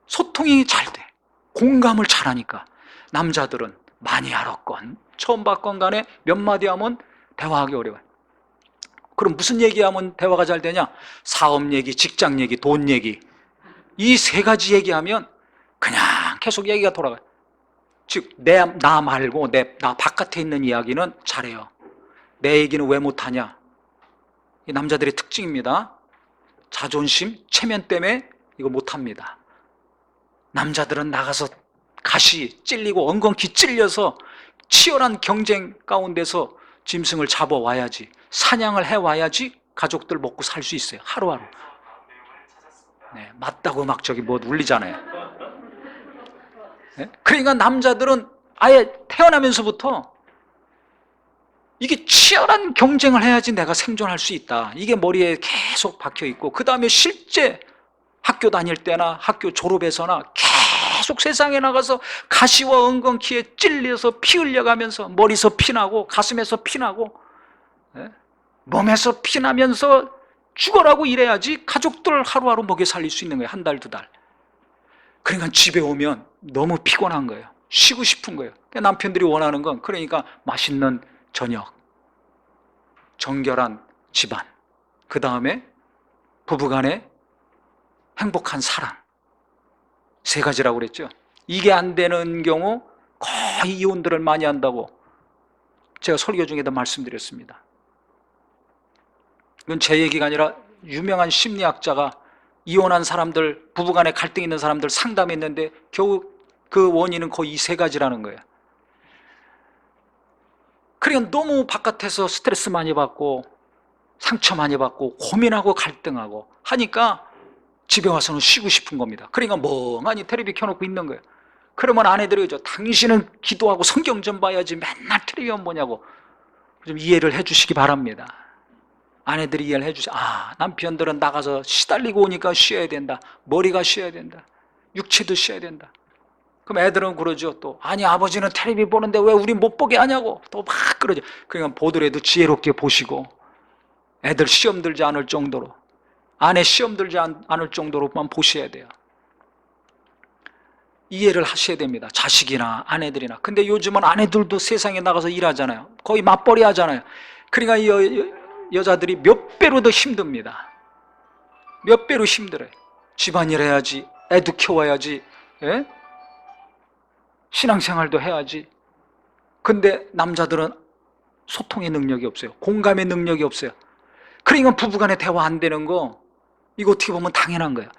S1: 소통이 잘 돼. 공감을 잘하니까. 남자들은 많이 알았건 처음 봤건 간에 몇 마디 하면 대화하기 어려워요. 그럼 무슨 얘기하면 대화가 잘 되냐? 사업 얘기, 직장 얘기, 돈 얘기. 이 세 가지 얘기하면 그냥 계속 얘기가 돌아가요. 즉 나 말고 나 바깥에 있는 이야기는 잘해요. 내 얘기는 왜 못하냐? 이 남자들의 특징입니다. 자존심, 체면 때문에 이거 못합니다. 남자들은 나가서 가시 찔리고 엉겅퀴 찔려서 치열한 경쟁 가운데서 짐승을 잡아와야지, 사냥을 해와야지 가족들 먹고 살 수 있어요. 하루하루. 네, 맞다고 막 저기 뭐 울리잖아요. 네? 그러니까 남자들은 아예 태어나면서부터 이게 치열한 경쟁을 해야지 내가 생존할 수 있다. 이게 머리에 계속 박혀 있고, 그 다음에 실제 학교 다닐 때나 학교 졸업해서나 계속 세상에 나가서 가시와 엉겅퀴에 찔려서 피 흘려가면서 머리에서 피나고 가슴에서 피나고 몸에서 피나면서 죽어라고 일해야지 가족들 하루하루 먹여 살릴 수 있는 거예요. 한 달, 두 달. 그러니까 집에 오면 너무 피곤한 거예요. 쉬고 싶은 거예요. 남편들이 원하는 건 그러니까 맛있는 저녁, 정결한 집안, 그 다음에 부부간의 행복한 사랑, 세 가지라고 그랬죠. 이게 안 되는 경우 거의 이혼들을 많이 한다고 제가 설교 중에도 말씀드렸습니다. 이건 제 얘기가 아니라 유명한 심리학자가 이혼한 사람들, 부부간에 갈등 있는 사람들 상담했는데 겨우 그 원인은 거의 이 세 가지라는 거예요. 그러니까 너무 바깥에서 스트레스 많이 받고 상처 많이 받고 고민하고 갈등하고 하니까 집에 와서는 쉬고 싶은 겁니다. 그러니까 멍하니 텔레비 켜놓고 있는 거예요. 그러면 아내들이 그죠, 당신은 기도하고 성경 좀 봐야지 맨날 텔레비만 보냐고 좀 이해를 해주시기 바랍니다. 아내들이 이해를 해주세요. 남편들은 나가서 시달리고 오니까 쉬어야 된다. 머리가 쉬어야 된다. 육체도 쉬어야 된다. 그럼 애들은 그러죠. 또 아니 아버지는 텔레비 보는데 왜 우리 못 보게 하냐고 또 막 그러죠. 그러니까 보더라도 지혜롭게 보시고 애들 시험 들지 않을 정도로, 아내 시험 들지 않을 정도로만 보셔야 돼요. 이해를 하셔야 됩니다. 자식이나 아내들이나. 근데 요즘은 아내들도 세상에 나가서 일하잖아요. 거의 맞벌이 하잖아요. 그러니까 이 여자들이 몇 배로 더 힘듭니다. 몇 배로 힘들어요. 집안일 해야지, 애도 키워야지, 예? 신앙생활도 해야지. 근데 남자들은 소통의 능력이 없어요. 공감의 능력이 없어요. 그러니까 부부간에 대화 안 되는 거, 이거 어떻게 보면 당연한 거예요.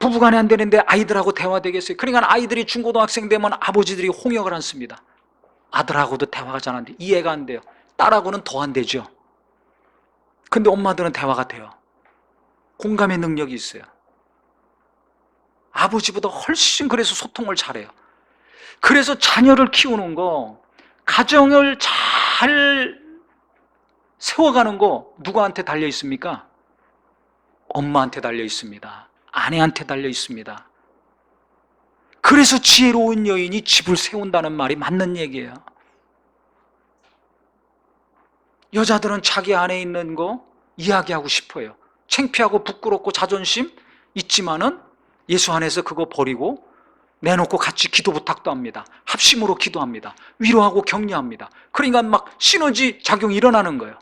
S1: 부부간에 안 되는데 아이들하고 대화되겠어요? 그러니까 아이들이 중고등학생 되면 아버지들이 홍역을 않습니다. 아들하고도 대화가 잘 안 돼요. 이해가 안 돼요. 딸하고는 더 안 되죠. 근데 엄마들은 대화가 돼요. 공감의 능력이 있어요. 아버지보다 훨씬 그래서 소통을 잘해요. 그래서 자녀를 키우는 거, 가정을 잘 세워가는 거 누구한테 달려 있습니까? 엄마한테 달려 있습니다. 아내한테 달려 있습니다. 그래서 지혜로운 여인이 집을 세운다는 말이 맞는 얘기예요. 여자들은 자기 안에 있는 거 이야기하고 싶어요. 창피하고 부끄럽고 자존심 있지만은 예수 안에서 그거 버리고 내놓고 같이 기도 부탁도 합니다. 합심으로 기도합니다. 위로하고 격려합니다. 그러니까 막 시너지 작용이 일어나는 거예요.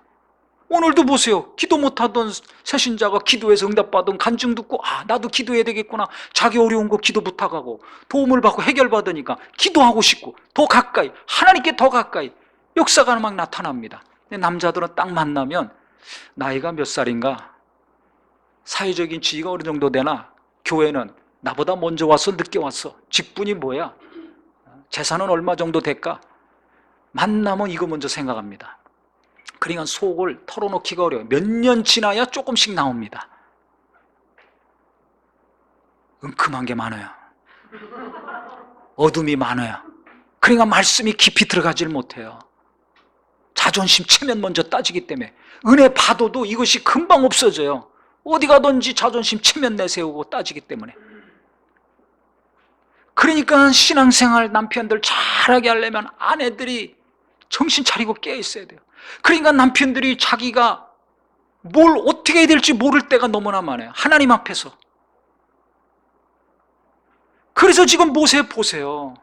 S1: 오늘도 보세요. 기도 못하던 새신자가 기도해서 응답받은 간증 듣고 나도 기도해야 되겠구나. 자기 어려운 거 기도 부탁하고 도움을 받고 해결받으니까 기도하고 싶고 더 가까이, 하나님께 더 가까이 역사가 막 나타납니다. 근데 남자들은 딱 만나면 나이가 몇 살인가, 사회적인 지위가 어느 정도 되나, 교회는 나보다 먼저 왔어 늦게 왔어, 직분이 뭐야, 재산은 얼마 정도 될까, 만나면 이거 먼저 생각합니다. 그러니까 속을 털어놓기가 어려워요. 몇 년 지나야 조금씩 나옵니다. 은큼한 게 많아요. 어둠이 많아요. 그러니까 말씀이 깊이 들어가질 못해요. 자존심 체면 먼저 따지기 때문에. 은혜 받아도 이것이 금방 없어져요. 어디 가든지 자존심 체면 내세우고 따지기 때문에. 그러니까 신앙생활 남편들 잘하게 하려면 아내들이 정신 차리고 깨어 있어야 돼요. 그러니까 남편들이 자기가 뭘 어떻게 해야 될지 모를 때가 너무나 많아요. 하나님 앞에서. 그래서 지금 모세 보세요.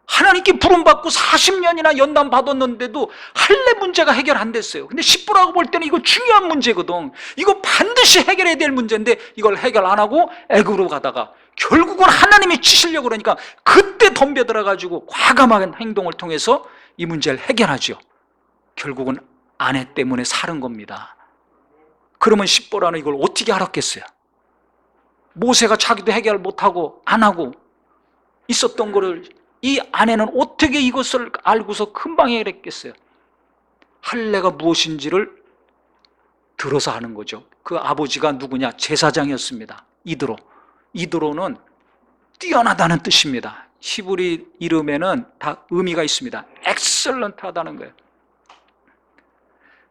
S1: 하나님께 부름받고 40년이나 연단 받았는데도 할례 문제가 해결 안 됐어요. 근데 십부라고 볼 때는 이거 중요한 문제거든. 이거 반드시 해결해야 될 문제인데 이걸 해결 안 하고 애굽으로 가다가 결국은 하나님이 치시려고 그러니까 그때 덤벼들어가지고 과감한 행동을 통해서 이 문제를 해결하죠. 결국은 아내 때문에 사는 겁니다. 그러면 십보라는 이걸 어떻게 알았겠어요? 모세가 자기도 해결 못하고 안 하고 있었던 거를 이 아내는 어떻게 이것을 알고서 금방 해결했겠어요? 할례가 무엇인지를 들어서 하는 거죠. 그 아버지가 누구냐? 제사장이었습니다. 이드로. 이드로는 뛰어나다는 뜻입니다. 히브리 이름에는 다 의미가 있습니다. 엑셀런트하다는 거예요.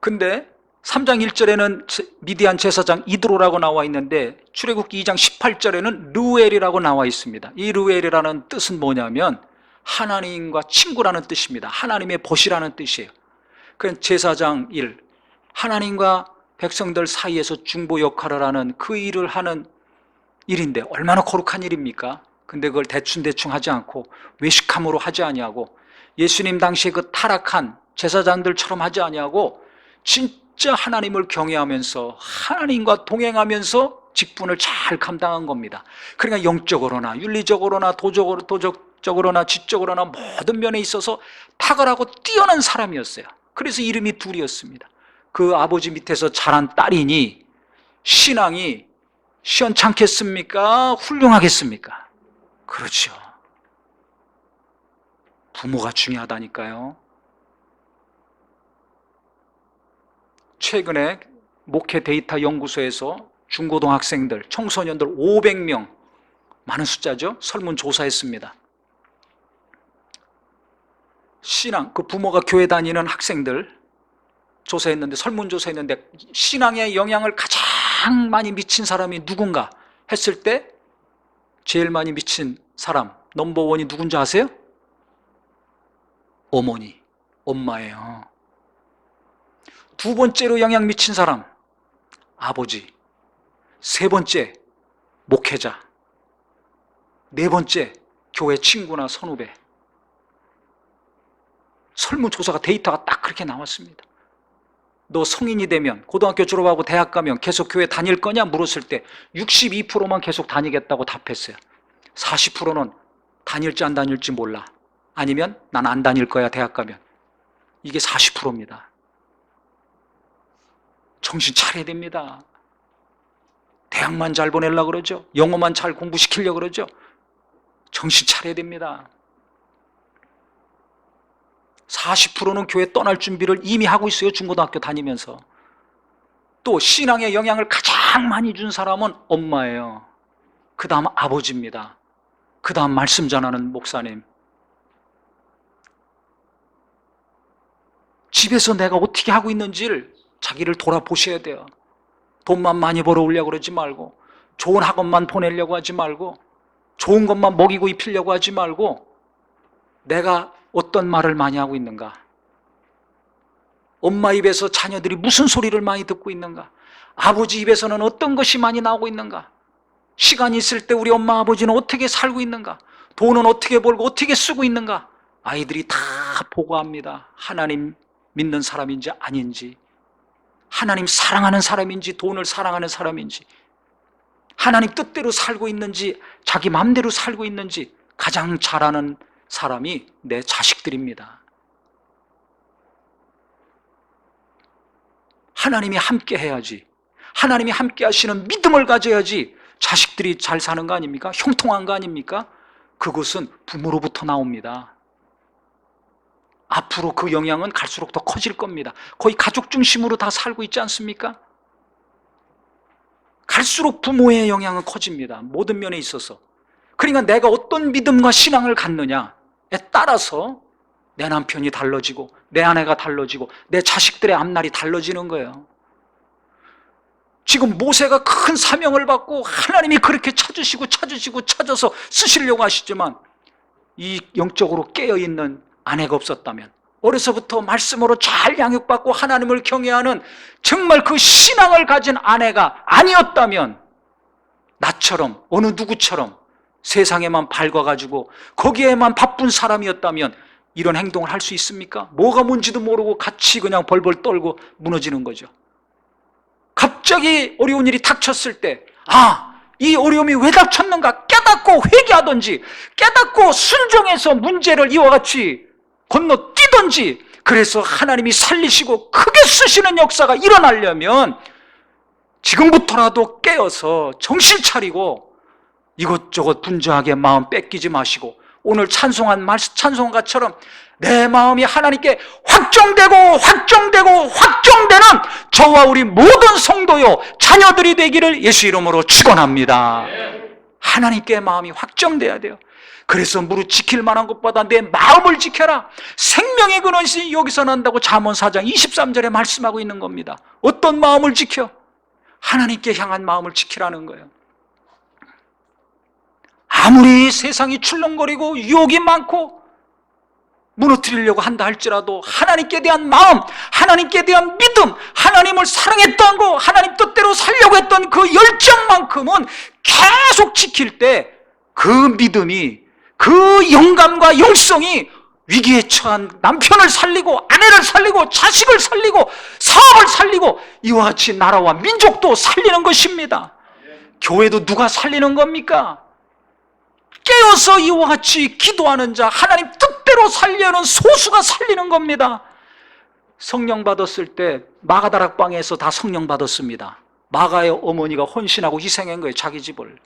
S1: 근데 3장 1절에는 미디안 제사장 이드로라고 나와 있는데 출애굽기 2장 18절에는 르우엘이라고 나와 있습니다. 이 르우엘이라는 뜻은 뭐냐면 하나님과 친구라는 뜻입니다. 하나님의 벗이라는 뜻이에요. 그건 제사장 일, 하나님과 백성들 사이에서 중보 역할을 하는 그 일을 하는 일인데 얼마나 거룩한 일입니까? 근데 그걸 대충 하지 않고 외식함으로 하지 아니하고 예수님 당시에 그 타락한 제사장들처럼 하지 아니하고 진짜 하나님을 경외하면서 하나님과 동행하면서 직분을 잘 감당한 겁니다. 그러니까 영적으로나 윤리적으로나 도덕적으로나 지적으로나 모든 면에 있어서 탁월하고 뛰어난 사람이었어요. 그래서 이름이 둘이었습니다. 그 아버지 밑에서 자란 딸이니 신앙이 시원찮겠습니까? 훌륭하겠습니까? 그렇죠. 부모가 중요하다니까요. 최근에 목회 데이터 연구소에서 중고등학생들, 청소년들 500명, 많은 숫자죠? 설문조사했습니다. 신앙, 그 부모가 교회 다니는 학생들 조사했는데, 설문조사했는데 신앙에 영향을 가장 많이 미친 사람이 누군가 했을 때 제일 많이 미친 사람 넘버원이 누군지 아세요? 어머니, 엄마예요. 두 번째로 영향 미친 사람 아버지, 세 번째 목회자, 네 번째 교회 친구나 선후배. 설문조사가 데이터가 딱 그렇게 나왔습니다. 너 성인이 되면 고등학교 졸업하고 대학 가면 계속 교회 다닐 거냐 물었을 때 62%만 계속 다니겠다고 답했어요. 40%는 다닐지 안 다닐지 몰라. 아니면 난 안 다닐 거야 대학 가면. 이게 40%입니다. 정신 차려야 됩니다. 대학만 잘 보내려고 그러죠. 영어만 잘 공부시키려고 그러죠. 정신 차려야 됩니다. 40%는 교회 떠날 준비를 이미 하고 있어요. 중고등학교 다니면서. 또 신앙에 영향을 가장 많이 준 사람은 엄마예요. 그 다음 아버지입니다. 그 다음 말씀 전하는 목사님. 집에서 내가 어떻게 하고 있는지를 자기를 돌아보셔야 돼요. 돈만 많이 벌어오려고 그러지 말고, 좋은 학원만 보내려고 하지 말고, 좋은 것만 먹이고 입히려고 하지 말고, 내가 어떤 말을 많이 하고 있는가? 엄마 입에서 자녀들이 무슨 소리를 많이 듣고 있는가? 아버지 입에서는 어떤 것이 많이 나오고 있는가? 시간이 있을 때 우리 엄마 아버지는 어떻게 살고 있는가? 돈은 어떻게 벌고 어떻게 쓰고 있는가? 아이들이 다 보고합니다. 하나님 믿는 사람인지 아닌지, 하나님 사랑하는 사람인지 돈을 사랑하는 사람인지, 하나님 뜻대로 살고 있는지 자기 마음대로 살고 있는지 가장 잘 아는 사람이 내 자식들입니다. 하나님이 함께 해야지, 하나님이 함께 하시는 믿음을 가져야지 자식들이 잘 사는 거 아닙니까? 형통한 거 아닙니까? 그것은 부모로부터 나옵니다. 앞으로 그 영향은 갈수록 더 커질 겁니다. 거의 가족 중심으로 다 살고 있지 않습니까? 갈수록 부모의 영향은 커집니다. 모든 면에 있어서. 그러니까 내가 어떤 믿음과 신앙을 갖느냐에 따라서 내 남편이 달라지고 내 아내가 달라지고 내 자식들의 앞날이 달라지는 거예요. 지금 모세가 큰 사명을 받고 하나님이 그렇게 찾아서 쓰시려고 하시지만 이 영적으로 깨어있는 아내가 없었다면, 어려서부터 말씀으로 잘 양육받고 하나님을 경외하는 정말 그 신앙을 가진 아내가 아니었다면, 나처럼 어느 누구처럼 세상에만 밝아가지고 거기에만 바쁜 사람이었다면 이런 행동을 할 수 있습니까? 뭐가 뭔지도 모르고 같이 그냥 벌벌 떨고 무너지는 거죠. 갑자기 어려운 일이 닥쳤을 때, 이 어려움이 왜 닥쳤는가 깨닫고 회개하든지, 깨닫고 순종해서 문제를 이와 같이 건너뛰든지, 그래서 하나님이 살리시고 크게 쓰시는 역사가 일어나려면 지금부터라도 깨어서 정신 차리고 이것저것 분주하게 마음 뺏기지 마시고, 오늘 찬송한 찬송가처럼 내 마음이 하나님께 확정되는 저와 우리 모든 성도요 자녀들이 되기를 예수 이름으로 축원합니다. 하나님께 마음이 확정돼야 돼요. 그래서 무릇 지킬 만한 것보다 내 마음을 지켜라. 생명의 근원이 여기서 난다고 잠언 4장 23절에 말씀하고 있는 겁니다. 어떤 마음을 지켜? 하나님께 향한 마음을 지키라는 거예요. 아무리 세상이 출렁거리고 유혹이 많고 무너뜨리려고 한다 할지라도 하나님께 대한 마음, 하나님께 대한 믿음, 하나님을 사랑했던 거, 하나님 뜻대로 살려고 했던 그 열정만큼은 계속 지킬 때 그 믿음이, 그 영감과 영성이 위기에 처한 남편을 살리고 아내를 살리고 자식을 살리고 사업을 살리고 이와 같이 나라와 민족도 살리는 것입니다. 교회도 누가 살리는 겁니까? 깨어서 이와 같이 기도하는 자, 하나님 뜻대로 살려는 소수가 살리는 겁니다. 성령 받았을 때 마가다락방에서 다 성령 받았습니다. 마가의 어머니가 헌신하고 희생한 거예요. 자기 집을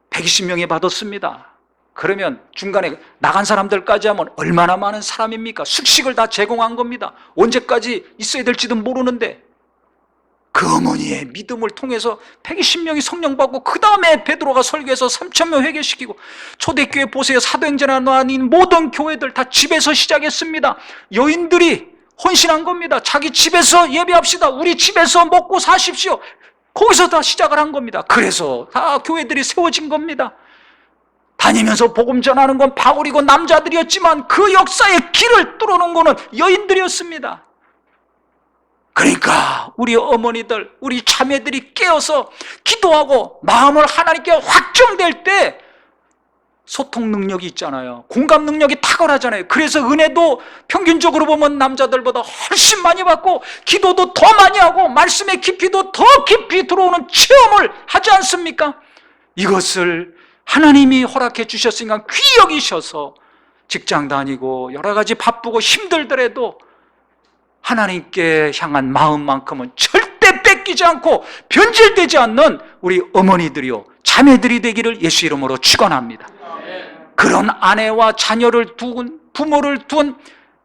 S1: 120명이 받았습니다. 그러면 중간에 나간 사람들까지 하면 얼마나 많은 사람입니까? 숙식을 다 제공한 겁니다. 언제까지 있어야 될지도 모르는데 그 어머니의 믿음을 통해서 120명이 성령 받고 그 다음에 베드로가 설교해서 3,000명 회개시키고, 초대교회 보세요. 사도행전 아닌 모든 교회들 다 집에서 시작했습니다. 여인들이 헌신한 겁니다. 자기 집에서 예배합시다. 우리 집에서 먹고 사십시오. 거기서 다 시작을 한 겁니다. 그래서 다 교회들이 세워진 겁니다. 다니면서 복음 전하는 건 바울이고 남자들이었지만 그 역사의 길을 뚫어놓은 거는 여인들이었습니다. 그러니까 우리 어머니들, 우리 자매들이 깨어서 기도하고 마음을 하나님께 확정될 때 소통 능력이 있잖아요. 공감 능력이 탁월하잖아요. 그래서 은혜도 평균적으로 보면 남자들보다 훨씬 많이 받고 기도도 더 많이 하고 말씀의 깊이도 더 깊이 들어오는 체험을 하지 않습니까? 이것을 하나님이 허락해 주셨으니까 귀히 여기셔서 직장 다니고 여러 가지 바쁘고 힘들더라도 하나님께 향한 마음만큼은 절대 뺏기지 않고 변질되지 않는 우리 어머니들이요 자매들이 되기를 예수 이름으로 축원합니다. 그런 아내와 자녀를 둔 부모를 둔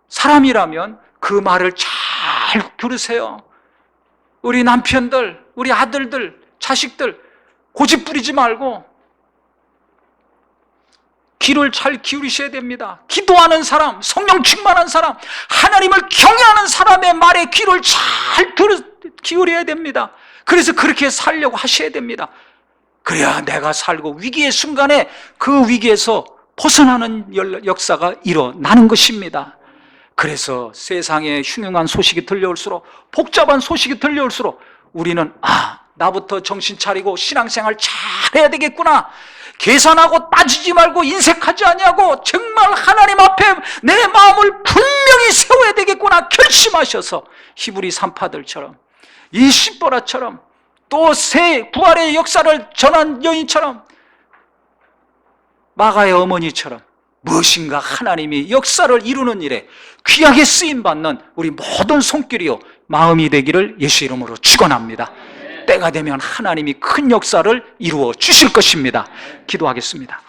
S1: 사람이라면 그 말을 잘 들으세요. 우리 남편들, 우리 아들들, 자식들 고집 부리지 말고 귀를 잘 기울이셔야 됩니다. 기도하는 사람, 성령 충만한 사람, 하나님을 경외하는 사람의 말에 귀를 잘 기울여야 됩니다. 그래서 그렇게 살려고 하셔야 됩니다. 그래야 내가 살고 위기의 순간에 그 위기에서 벗어나는 역사가 일어나는 것입니다. 그래서 세상에 흉흉한 소식이 들려올수록, 복잡한 소식이 들려올수록 우리는 나부터 정신 차리고 신앙생활 잘 해야 되겠구나, 계산하고 따지지 말고 인색하지 아니하고 정말 하나님 앞에 내 마음을 분명히 세워야 되겠구나 결심하셔서 히브리 산파들처럼, 이 십보라처럼, 또 새 부활의 역사를 전한 여인처럼, 마가의 어머니처럼 무엇인가 하나님이 역사를 이루는 일에 귀하게 쓰임받는 우리 모든 손길이요 마음이 되기를 예수 이름으로 축원합니다. 때가 되면 하나님이 큰 역사를 이루어 주실 것입니다. 기도하겠습니다.